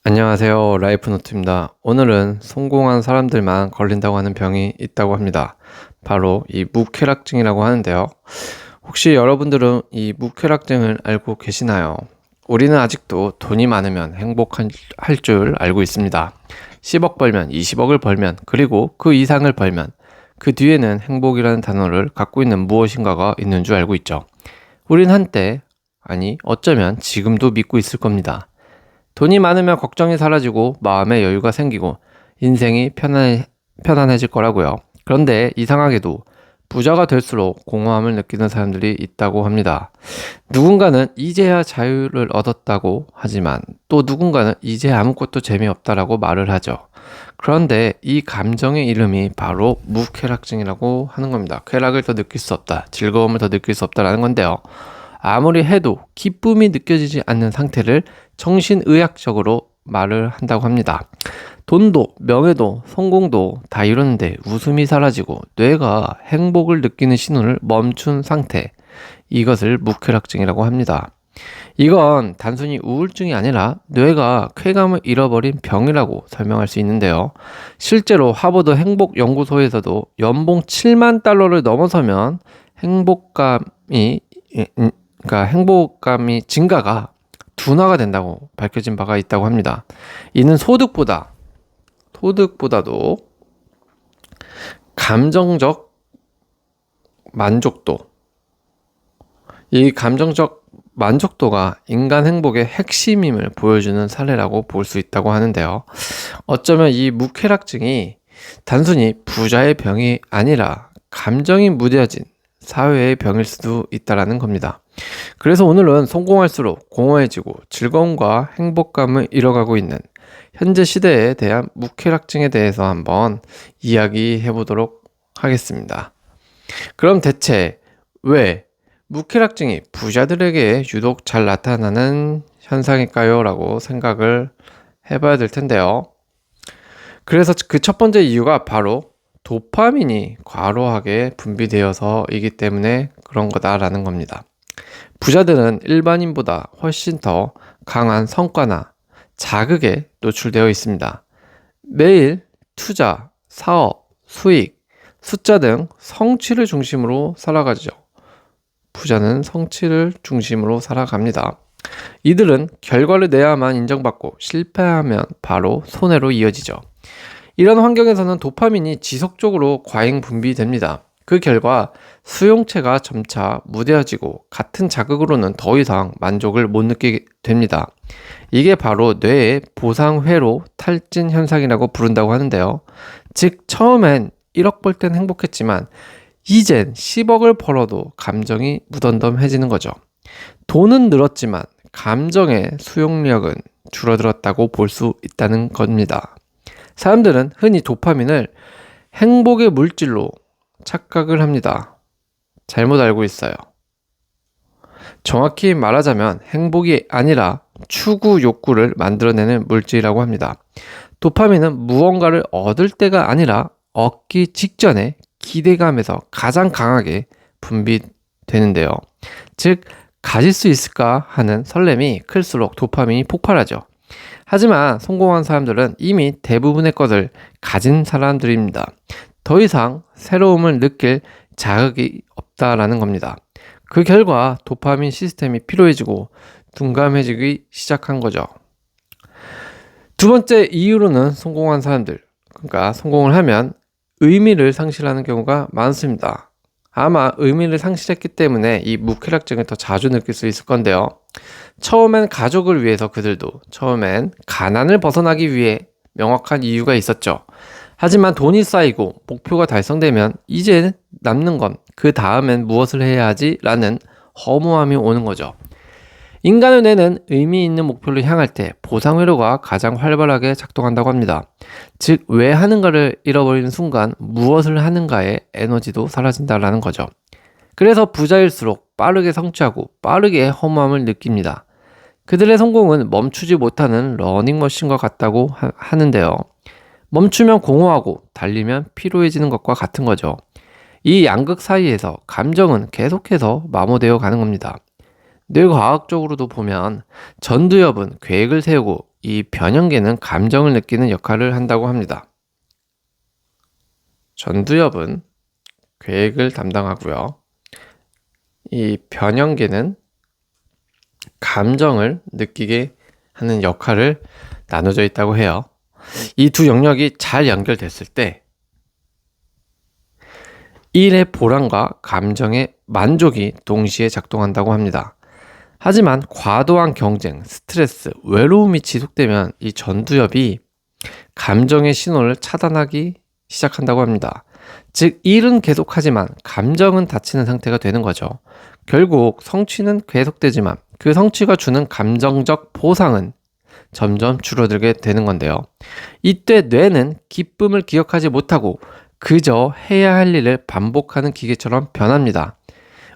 안녕하세요. 라이프노트입니다. 오늘은 성공한 사람들만 걸린다고 하는 병이 있다고 합니다. 바로 이 무쾌락증이라고 하는데요. 혹시 여러분들은 이 무쾌락증을 알고 계시나요? 우리는 아직도 돈이 많으면 행복할 줄 알고 있습니다. 10억 벌면, 20억을 벌면, 그리고 그 이상을 벌면 그 뒤에는 행복이라는 단어를 갖고 있는 무엇인가가 있는 줄 알고 있죠. 우린 한때, 아니 어쩌면 지금도 믿고 있을 겁니다. 돈이 많으면 걱정이 사라지고 마음의 여유가 생기고 인생이 편안해질 거라고요. 그런데 이상하게도 부자가 될수록 공허함을 느끼는 사람들이 있다고 합니다. 누군가는 이제야 자유를 얻었다고 하지만 또 누군가는 이제 아무것도 재미없다라고 말을 하죠. 그런데 이 감정의 이름이 바로 무쾌락증이라고 하는 겁니다. 쾌락을 더 느낄 수 없다, 즐거움을 더 느낄 수 없다라는 건데요. 아무리 해도 기쁨이 느껴지지 않는 상태를 정신의학적으로 말을 한다고 합니다. 돈도, 명예도, 성공도 다 이루는데 웃음이 사라지고 뇌가 행복을 느끼는 신호를 멈춘 상태. 이것을 무쾌락증이라고 합니다. 이건 단순히 우울증이 아니라 뇌가 쾌감을 잃어버린 병이라고 설명할 수 있는데요. 실제로 하버드 행복연구소에서도 연봉 7만 달러를 넘어서면 행복감이 증가가 둔화가 된다고 밝혀진 바가 있다고 합니다. 이는 소득보다도 감정적 만족도, 이 감정적 만족도가 인간 행복의 핵심임을 보여주는 사례라고 볼 수 있다고 하는데요. 어쩌면 이 무쾌락증이 단순히 부자의 병이 아니라 감정이 무뎌진 사회의 병일 수도 있다라는 겁니다. 그래서 오늘은 성공할수록 공허해지고 즐거움과 행복감을 잃어가고 있는 현재 시대에 대한 무쾌락증에 대해서 한번 이야기해 보도록 하겠습니다. 그럼 대체 왜 무쾌락증이 부자들에게 유독 잘 나타나는 현상일까요? 라고 생각을 해봐야 될 텐데요. 그래서 그 첫 번째 이유가 바로 도파민이 과로하게 분비되어서이기 때문에 그런 거다라는 겁니다. 부자들은 일반인보다 훨씬 더 강한 성과나 자극에 노출되어 있습니다. 매일 투자, 사업, 수익, 숫자 등 성취를 중심으로 살아가죠. 부자는 성취를 중심으로 살아갑니다. 이들은 결과를 내야만 인정받고 실패하면 바로 손해로 이어지죠. 이런 환경에서는 도파민이 지속적으로 과잉 분비됩니다. 그 결과 수용체가 점차 무뎌지고 같은 자극으로는 더 이상 만족을 못 느끼게 됩니다. 이게 바로 뇌의 보상회로 탈진 현상이라고 부른다고 하는데요. 즉 처음엔 1억 벌 땐 행복했지만 이젠 10억을 벌어도 감정이 무덤덤해지는 거죠. 돈은 늘었지만 감정의 수용력은 줄어들었다고 볼 수 있다는 겁니다. 사람들은 흔히 도파민을 행복의 물질로 착각을 합니다. 잘못 알고 있어요. 정확히 말하자면 행복이 아니라 추구 욕구를 만들어내는 물질이라고 합니다. 도파민은 무언가를 얻을 때가 아니라 얻기 직전에 기대감에서 가장 강하게 분비되는데요. 즉, 가질 수 있을까 하는 설렘이 클수록 도파민이 폭발하죠. 하지만 성공한 사람들은 이미 대부분의 것을 가진 사람들입니다. 더 이상 새로움을 느낄 자극이 없다라는 겁니다. 그 결과 도파민 시스템이 피로해지고 둔감해지기 시작한 거죠. 두 번째 이유로는 성공한 사람들, 그러니까 성공을 하면 의미를 상실하는 경우가 많습니다. 아마 의미를 상실했기 때문에 이 무쾌락증을 더 자주 느낄 수 있을 건데요. 처음엔 가족을 위해서 그들도 처음엔 가난을 벗어나기 위해 명확한 이유가 있었죠. 하지만 돈이 쌓이고 목표가 달성되면 이제 남는 건 그 다음엔 무엇을 해야 하지? 라는 허무함이 오는 거죠. 인간의 뇌는 의미 있는 목표를 향할 때 보상회로가 가장 활발하게 작동한다고 합니다. 즉, 왜 하는가를 잃어버리는 순간 무엇을 하는가의 에너지도 사라진다는 거죠. 그래서 부자일수록 빠르게 성취하고 빠르게 허무함을 느낍니다. 그들의 성공은 멈추지 못하는 러닝머신과 같다고 하는데요. 멈추면 공허하고 달리면 피로해지는 것과 같은 거죠. 이 양극 사이에서 감정은 계속해서 마모되어 가는 겁니다. 뇌과학적으로도 보면 전두엽은 계획을 세우고 이 변형계는 감정을 느끼는 역할을 한다고 합니다. 전두엽은 계획을 담당하고요. 이 변형계는 감정을 느끼게 하는 역할을 나눠져 있다고 해요. 이 두 영역이 잘 연결됐을 때 일의 보람과 감정의 만족이 동시에 작동한다고 합니다. 하지만 과도한 경쟁, 스트레스, 외로움이 지속되면 이 전두엽이 감정의 신호를 차단하기 시작한다고 합니다. 즉, 일은 계속하지만 감정은 닫히는 상태가 되는 거죠. 결국 성취는 계속되지만 그 성취가 주는 감정적 보상은 점점 줄어들게 되는 건데요. 이때 뇌는 기쁨을 기억하지 못하고 그저 해야 할 일을 반복하는 기계처럼 변합니다.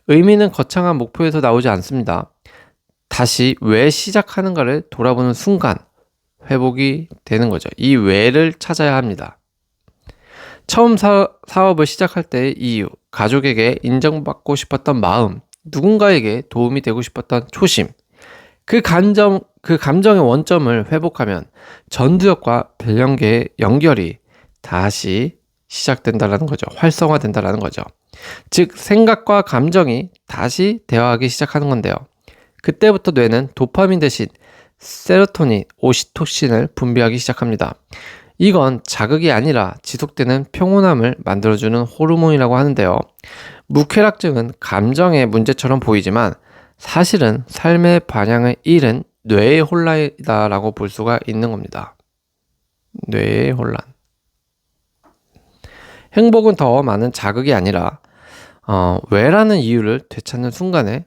의미는 거창한 목표에서 나오지 않습니다. 다시 왜 시작하는가를 돌아보는 순간 회복이 되는 거죠. 이 왜를 찾아야 합니다. 처음 사업을 시작할 때의 이유, 가족에게 인정받고 싶었던 마음, 누군가에게 도움이 되고 싶었던 초심, 그 감정의 원점을 회복하면 전두엽과 변형계의 연결이 다시 시작된다라는 거죠. 활성화된다라는 거죠. 즉, 생각과 감정이 다시 대화하기 시작하는 건데요. 그때부터 뇌는 도파민 대신 세로토닌, 오시토신을 분비하기 시작합니다. 이건 자극이 아니라 지속되는 평온함을 만들어주는 호르몬이라고 하는데요. 무쾌락증은 감정의 문제처럼 보이지만 사실은 삶의 방향을 잃은 뇌의 혼란이다라고 볼 수가 있는 겁니다. 뇌의 혼란. 행복은 더 많은 자극이 아니라 왜라는 이유를 되찾는 순간에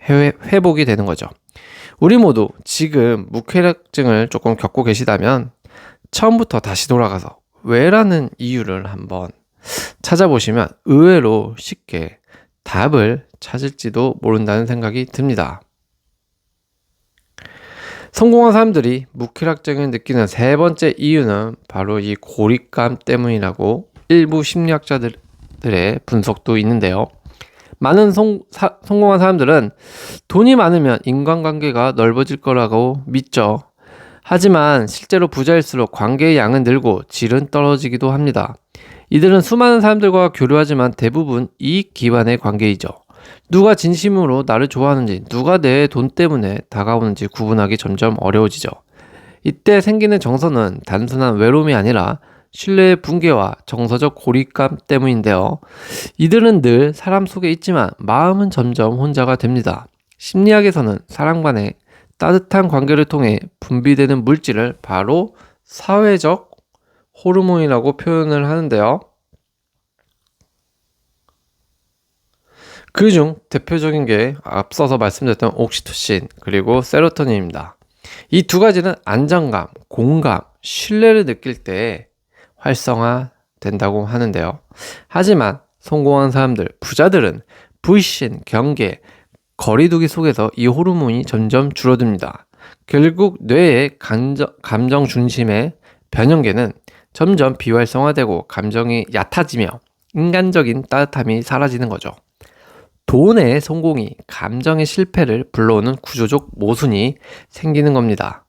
회복이 되는 거죠. 우리 모두 지금 무쾌락증을 조금 겪고 계시다면 처음부터 다시 돌아가서 왜라는 이유를 한번 찾아보시면 의외로 쉽게 답을 찾을지도 모른다는 생각이 듭니다. 성공한 사람들이 무쾌락증을 느끼는 세 번째 이유는 바로 이 고립감 때문이라고 일부 심리학자들의 분석도 있는데요. 많은 성공한 사람들은 돈이 많으면 인간관계가 넓어질 거라고 믿죠. 하지만 실제로 부자일수록 관계의 양은 늘고 질은 떨어지기도 합니다. 이들은 수많은 사람들과 교류하지만 대부분 이익 기반의 관계이죠. 누가 진심으로 나를 좋아하는지, 누가 내 돈 때문에 다가오는지 구분하기 점점 어려워지죠. 이때 생기는 정서는 단순한 외로움이 아니라 신뢰의 붕괴와 정서적 고립감 때문인데요. 이들은 늘 사람 속에 있지만 마음은 점점 혼자가 됩니다. 심리학에서는 사람 간의 따뜻한 관계를 통해 분비되는 물질을 바로 사회적 호르몬이라고 표현을 하는데요. 그중 대표적인 게 앞서서 말씀드렸던 옥시토신 그리고 세로토닌입니다. 이 두 가지는 안정감, 공감, 신뢰를 느낄 때 활성화된다고 하는데요. 하지만 성공한 사람들, 부자들은 불신, 경계, 거리두기 속에서 이 호르몬이 점점 줄어듭니다. 결국 뇌의 감정 중심의 변형계는 점점 비활성화되고 감정이 얕아지며 인간적인 따뜻함이 사라지는 거죠. 돈의 성공이 감정의 실패를 불러오는 구조적 모순이 생기는 겁니다.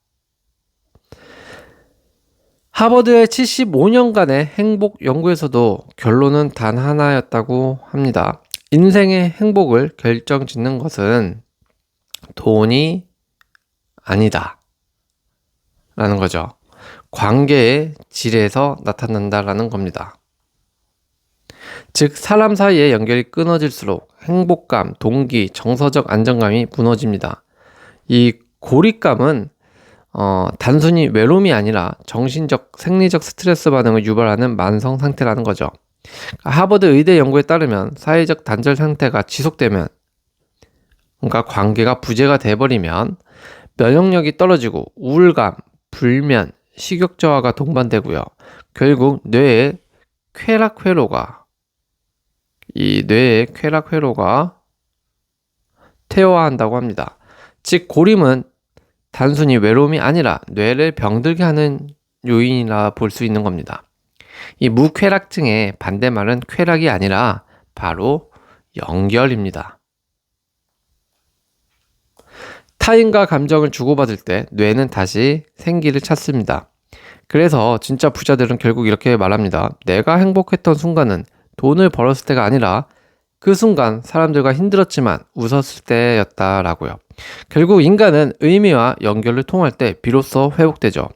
하버드의 75년간의 행복 연구에서도 결론은 단 하나였다고 합니다. 인생의 행복을 결정짓는 것은 돈이 아니다 라는 거죠. 관계의 질에서 나타난다라는 겁니다. 즉, 사람 사이의 연결이 끊어질수록 행복감, 동기, 정서적 안정감이 무너집니다. 이 고립감은 단순히 외로움이 아니라 정신적, 생리적 스트레스 반응을 유발하는 만성 상태라는 거죠. 하버드 의대 연구에 따르면 사회적 단절 상태가 지속되면, 그러니까 관계가 부재가 돼버리면 면역력이 떨어지고 우울감, 불면, 식욕 저하가 동반되고요. 결국 뇌의 쾌락 회로가 퇴화한다고 합니다. 즉, 고림은 단순히 외로움이 아니라 뇌를 병들게 하는 요인이라 볼 수 있는 겁니다. 이 무쾌락증의 반대말은 쾌락이 아니라 바로 연결입니다. 타인과 감정을 주고받을 때 뇌는 다시 생기를 찾습니다. 그래서 진짜 부자들은 결국 이렇게 말합니다. 내가 행복했던 순간은 돈을 벌었을 때가 아니라 그 순간 사람들과 힘들었지만 웃었을 때였다라고요. 결국 인간은 의미와 연결을 통할 때 비로소 회복되죠.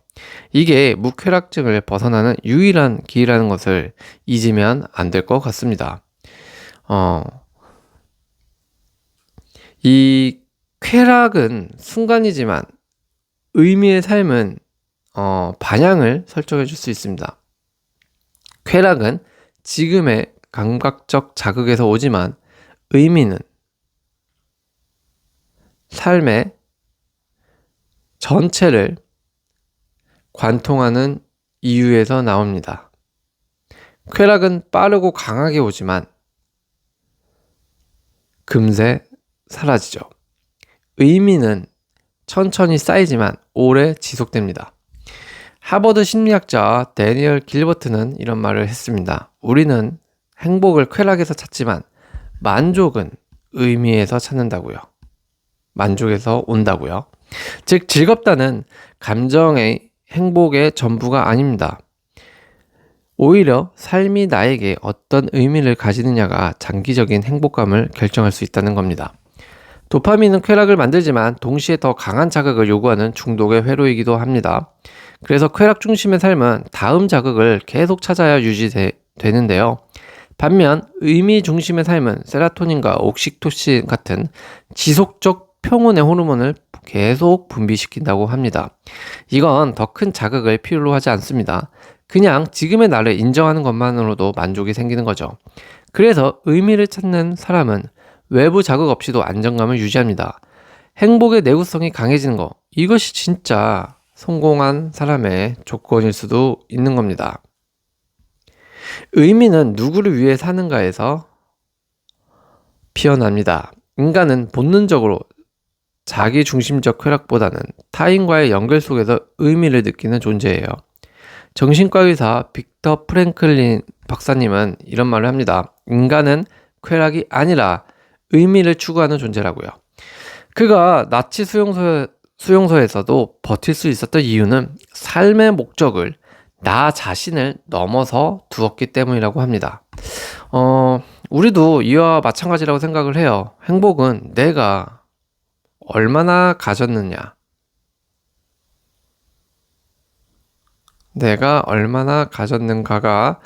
이게 무쾌락증을 벗어나는 유일한 길이라는 것을 잊으면 안 될 것 같습니다. 이 쾌락은 순간이지만 의미의 삶은 방향을 설정해 줄 수 있습니다. 쾌락은 지금의 감각적 자극에서 오지만 의미는 삶의 전체를 관통하는 이유에서 나옵니다. 쾌락은 빠르고 강하게 오지만 금세 사라지죠. 의미는 천천히 쌓이지만 오래 지속됩니다. 하버드 심리학자 데니얼 길버트는 이런 말을 했습니다. 우리는 행복을 쾌락에서 찾지만 만족은 의미에서 찾는다고요. 만족에서 온다고요. 즉 즐겁다는 감정의 행복의 전부가 아닙니다. 오히려 삶이 나에게 어떤 의미를 가지느냐가 장기적인 행복감을 결정할 수 있다는 겁니다. 도파민은 쾌락을 만들지만 동시에 더 강한 자극을 요구하는 중독의 회로이기도 합니다. 그래서 쾌락 중심의 삶은 다음 자극을 계속 찾아야 유지되는데요. 반면 의미 중심의 삶은 세로토닌과 옥시토신 같은 지속적 평온의 호르몬을 계속 분비시킨다고 합니다. 이건 더 큰 자극을 필요로 하지 않습니다. 그냥 지금의 나를 인정하는 것만으로도 만족이 생기는 거죠. 그래서 의미를 찾는 사람은 외부 자극 없이도 안정감을 유지합니다. 행복의 내구성이 강해지는 것, 이것이 진짜 성공한 사람의 조건일 수도 있는 겁니다. 의미는 누구를 위해 사는가에서 피어납니다. 인간은 본능적으로 자기 중심적 쾌락보다는 타인과의 연결 속에서 의미를 느끼는 존재예요. 정신과 의사 빅터 프랭클린 박사님은 이런 말을 합니다. 인간은 쾌락이 아니라 의미를 추구하는 존재라고요. 그가 나치 수용소에서도 버틸 수 있었던 이유는 삶의 목적을 나 자신을 넘어서 두었기 때문이라고 합니다. 우리도 이와 마찬가지라고 생각을 해요. 행복은 내가 얼마나 가졌느냐, 내가 얼마나 가졌는가가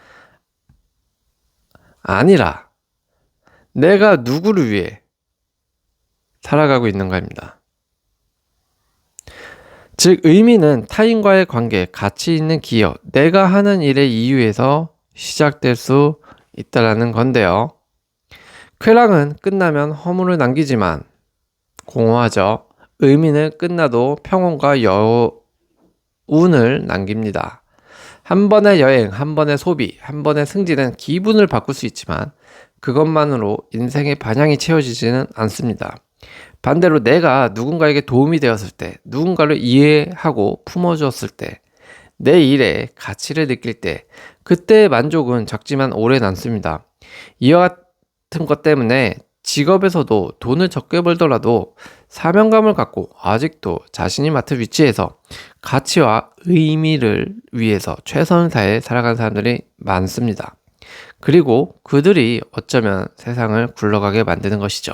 아니라 내가 누구를 위해 살아가고 있는가입니다. 즉 의미는 타인과의 관계, 가치 있는 기여, 내가 하는 일의 이유에서 시작될 수 있다는 건데요. 쾌락은 끝나면 허물을 남기지만 공허하죠. 의미는 끝나도 평온과 여운을 남깁니다. 한 번의 여행, 한 번의 소비, 한 번의 승진은 기분을 바꿀 수 있지만 그것만으로 인생의 반향이 채워지지는 않습니다. 반대로 내가 누군가에게 도움이 되었을 때, 누군가를 이해하고 품어주었을 때, 내 일에 가치를 느낄 때, 그때의 만족은 작지만 오래 남습니다. 이와 같은 것 때문에 직업에서도 돈을 적게 벌더라도 사명감을 갖고 아직도 자신이 맡은 위치에서 가치와 의미를 위해서 최선을 다해 살아가는 사람들이 많습니다. 그리고 그들이 어쩌면 세상을 굴러가게 만드는 것이죠.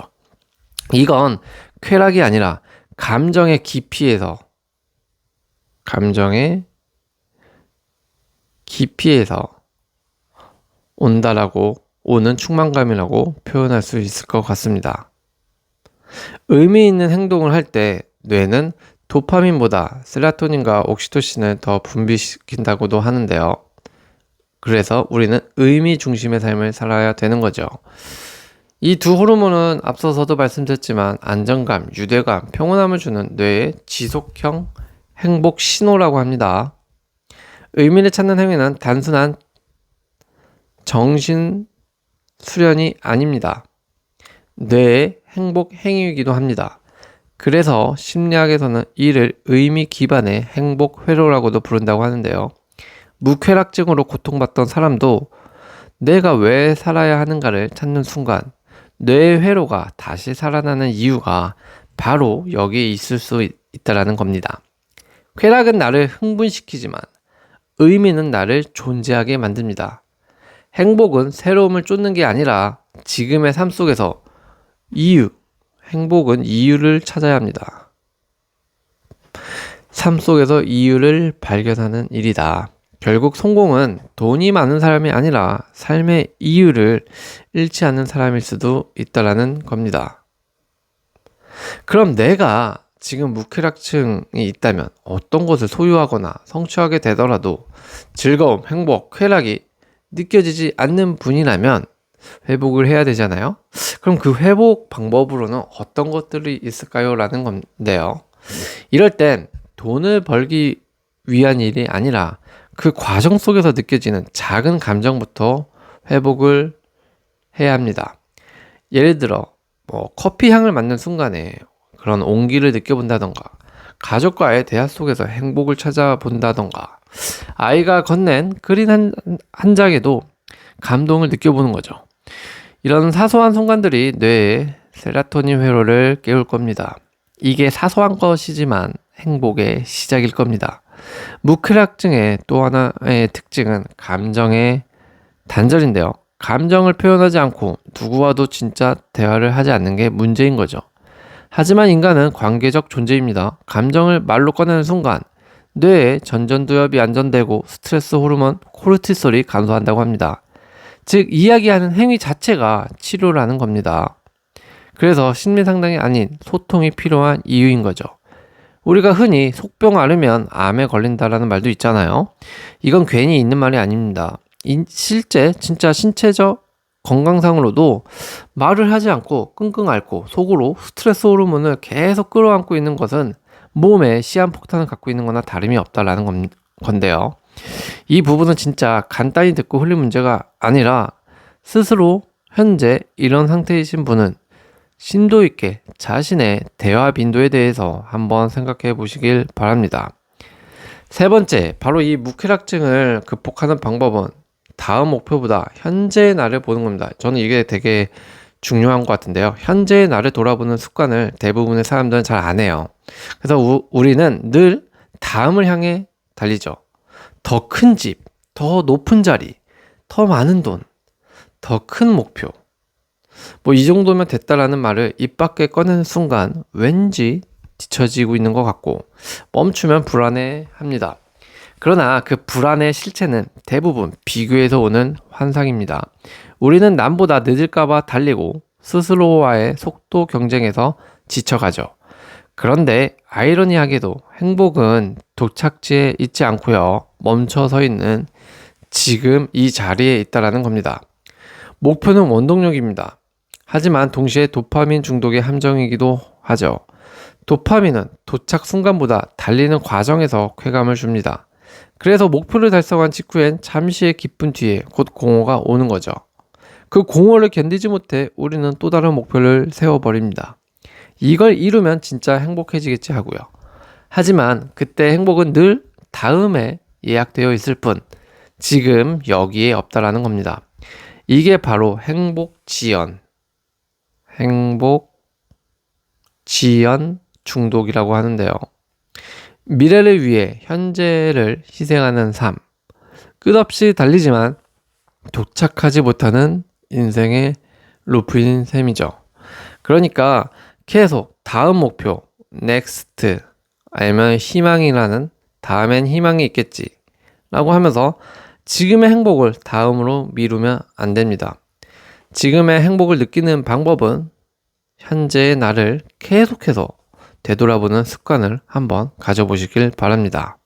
이건 쾌락이 아니라 감정의 깊이에서 온다라고 오는 충만감이라고 표현할 수 있을 것 같습니다. 의미 있는 행동을 할 때 뇌는 도파민보다 세로토닌과 옥시토신을 더 분비시킨다고도 하는데요. 그래서 우리는 의미 중심의 삶을 살아야 되는 거죠. 이 두 호르몬은 앞서서도 말씀드렸지만 안정감, 유대감, 평온함을 주는 뇌의 지속형 행복 신호라고 합니다. 의미를 찾는 행위는 단순한 정신 수련이 아닙니다. 뇌의 행복 행위이기도 합니다. 그래서 심리학에서는 이를 의미 기반의 행복 회로라고도 부른다고 하는데요. 무쾌락증으로 고통받던 사람도 내가 왜 살아야 하는가를 찾는 순간 뇌의 회로가 다시 살아나는 이유가 바로 여기에 있을 수 있다라는 겁니다. 쾌락은 나를 흥분시키지만 의미는 나를 존재하게 만듭니다. 행복은 새로움을 쫓는 게 아니라 지금의 삶 속에서 행복은 이유를 찾아야 합니다. 삶 속에서 이유를 발견하는 일이다. 결국 성공은 돈이 많은 사람이 아니라 삶의 이유를 잃지 않는 사람일 수도 있다라는 겁니다. 그럼 내가 지금 무쾌락증이 있다면 어떤 것을 소유하거나 성취하게 되더라도 즐거움, 행복, 쾌락이 느껴지지 않는 분이라면 회복을 해야 되잖아요. 그럼 그 회복 방법으로는 어떤 것들이 있을까요? 라는 건데요. 이럴 땐 돈을 벌기 위한 일이 아니라 그 과정 속에서 느껴지는 작은 감정부터 회복을 해야 합니다. 예를 들어 커피 향을 맡는 순간에 그런 온기를 느껴본다던가, 가족과의 대화 속에서 행복을 찾아본다던가, 아이가 건넨 그린 한 장에도 감동을 느껴보는 거죠. 이런 사소한 순간들이 뇌의 세로토닌 회로를 깨울 겁니다. 이게 사소한 것이지만 행복의 시작일 겁니다. 무쾌락증의 또 하나의 특징은 감정의 단절인데요. 감정을 표현하지 않고 누구와도 진짜 대화를 하지 않는 게 문제인 거죠. 하지만 인간은 관계적 존재입니다. 감정을 말로 꺼내는 순간 뇌의 전전두엽이 안전되고 스트레스 호르몬 코르티솔이 감소한다고 합니다. 즉 이야기하는 행위 자체가 치료라는 겁니다. 그래서 심리 상담이 아닌 소통이 필요한 이유인 거죠. 우리가 흔히 속병 앓으면 암에 걸린다라는 말도 있잖아요. 이건 괜히 있는 말이 아닙니다. 실제 진짜 신체적 건강상으로도 말을 하지 않고 끙끙 앓고 속으로 스트레스 호르몬을 계속 끌어안고 있는 것은 몸에 시한폭탄을 갖고 있는 거나 다름이 없다라는 건데요. 이 부분은 진짜 간단히 듣고 흘릴 문제가 아니라 스스로 현재 이런 상태이신 분은 심도 있게 자신의 대화 빈도에 대해서 한번 생각해 보시길 바랍니다. 세 번째, 바로 이 무쾌락증을 극복하는 방법은 다음 목표보다 현재의 나를 보는 겁니다. 저는 이게 되게 중요한 것 같은데요. 현재의 나를 돌아보는 습관을 대부분의 사람들은 잘 안 해요. 그래서 우리는 늘 다음을 향해 달리죠. 더 큰 집, 더 높은 자리, 더 많은 돈, 더 큰 목표. 이 정도면 됐다라는 말을 입 밖에 꺼내는 순간 왠지 뒤처지고 있는 것 같고 멈추면 불안해합니다. 그러나 그 불안의 실체는 대부분 비교에서 오는 환상입니다. 우리는 남보다 늦을까봐 달리고 스스로와의 속도 경쟁에서 지쳐가죠. 그런데 아이러니하게도 행복은 도착지에 있지 않고요. 멈춰 서 있는 지금 이 자리에 있다라는 겁니다. 목표는 원동력입니다. 하지만 동시에 도파민 중독의 함정이기도 하죠. 도파민은 도착 순간보다 달리는 과정에서 쾌감을 줍니다. 그래서 목표를 달성한 직후엔 잠시의 기쁨 뒤에 곧 공허가 오는 거죠. 그 공허를 견디지 못해 우리는 또 다른 목표를 세워버립니다. 이걸 이루면 진짜 행복해지겠지 하고요. 하지만 그때 행복은 늘 다음에 예약되어 있을 뿐 지금 여기에 없다라는 겁니다. 이게 바로 행복지연 중독이라고 하는데요. 미래를 위해 현재를 희생하는 삶, 끝없이 달리지만 도착하지 못하는 인생의 루프인 셈이죠. 그러니까 계속 다음 목표, next, 아니면 희망이라는 다음엔 희망이 있겠지 라고 하면서 지금의 행복을 다음으로 미루면 안 됩니다. 지금의 행복을 느끼는 방법은 현재의 나를 계속해서 되돌아보는 습관을 한번 가져보시길 바랍니다.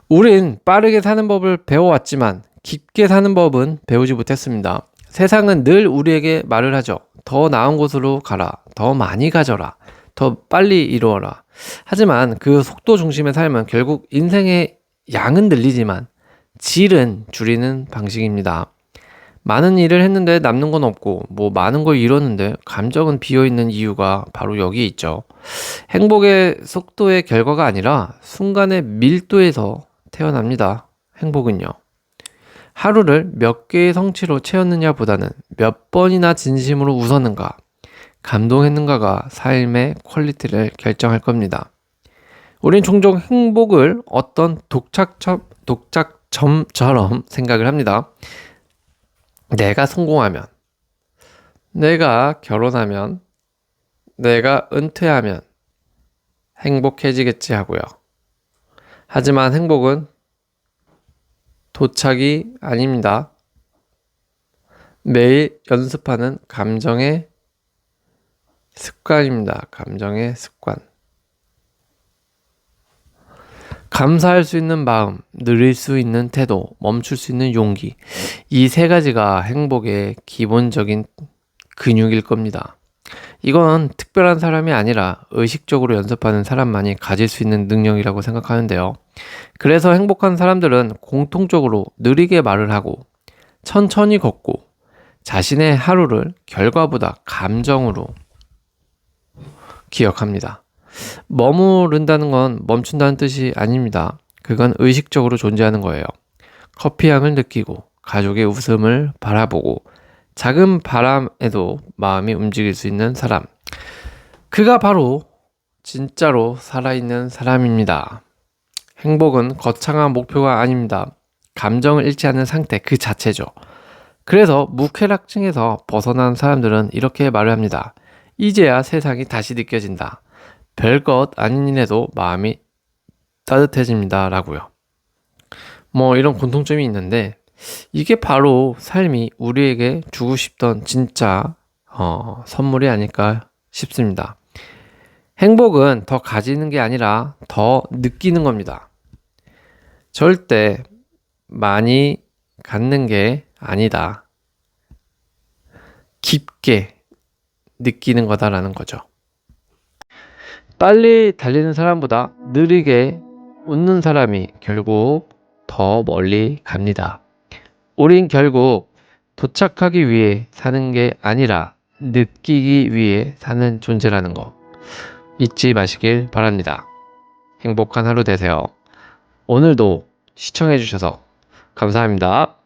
우린 빠르게 사는 법을 배워왔지만 깊게 사는 법은 배우지 못했습니다. 세상은 늘 우리에게 말을 하죠. 더 나은 곳으로 가라. 더 많이 가져라. 더 빨리 이루어라. 하지만 그 속도 중심의 삶은 결국 인생의 양은 늘리지만 질은 줄이는 방식입니다. 많은 일을 했는데 남는 건 없고 많은 걸 이뤘는데 감정은 비어있는 이유가 바로 여기 있죠. 행복의 속도의 결과가 아니라 순간의 밀도에서 태어납니다. 행복은요. 하루를 몇 개의 성취로 채웠느냐 보다는 몇 번이나 진심으로 웃었는가, 감동했는가가 삶의 퀄리티를 결정할 겁니다. 우린 종종 행복을 어떤 독착점처럼 생각을 합니다. 내가 성공하면, 내가 결혼하면, 내가 은퇴하면 행복해지겠지 하고요. 하지만 행복은 도착이 아닙니다. 매일 연습하는 감정의 습관입니다. 감정의 습관. 감사할 수 있는 마음, 누릴 수 있는 태도, 멈출 수 있는 용기. 이 세 가지가 행복의 기본적인 근육일 겁니다. 이건 특별한 사람이 아니라 의식적으로 연습하는 사람만이 가질 수 있는 능력이라고 생각하는데요. 그래서 행복한 사람들은 공통적으로 느리게 말을 하고, 천천히 걷고, 자신의 하루를 결과보다 감정으로 기억합니다. 머무른다는 건 멈춘다는 뜻이 아닙니다. 그건 의식적으로 존재하는 거예요. 커피향을 느끼고, 가족의 웃음을 바라보고, 작은 바람에도 마음이 움직일 수 있는 사람. 그가 바로 진짜로 살아있는 사람입니다. 행복은 거창한 목표가 아닙니다. 감정을 잃지 않는 상태 그 자체죠. 그래서 무쾌락증에서 벗어난 사람들은 이렇게 말을 합니다. 이제야 세상이 다시 느껴진다. 별것 아닌 일에도 마음이 따뜻해집니다. 라고요. 이런 공통점이 있는데 이게 바로 삶이 우리에게 주고 싶던 진짜 선물이 아닐까 싶습니다. 행복은 더 가지는 게 아니라 더 느끼는 겁니다. 절대 많이 갖는 게 아니다. 깊게 느끼는 거다라는 거죠. 빨리 달리는 사람보다 느리게 웃는 사람이 결국 더 멀리 갑니다. 우린 결국 도착하기 위해 사는 게 아니라 느끼기 위해 사는 존재라는 거 잊지 마시길 바랍니다. 행복한 하루 되세요. 오늘도 시청해주셔서 감사합니다.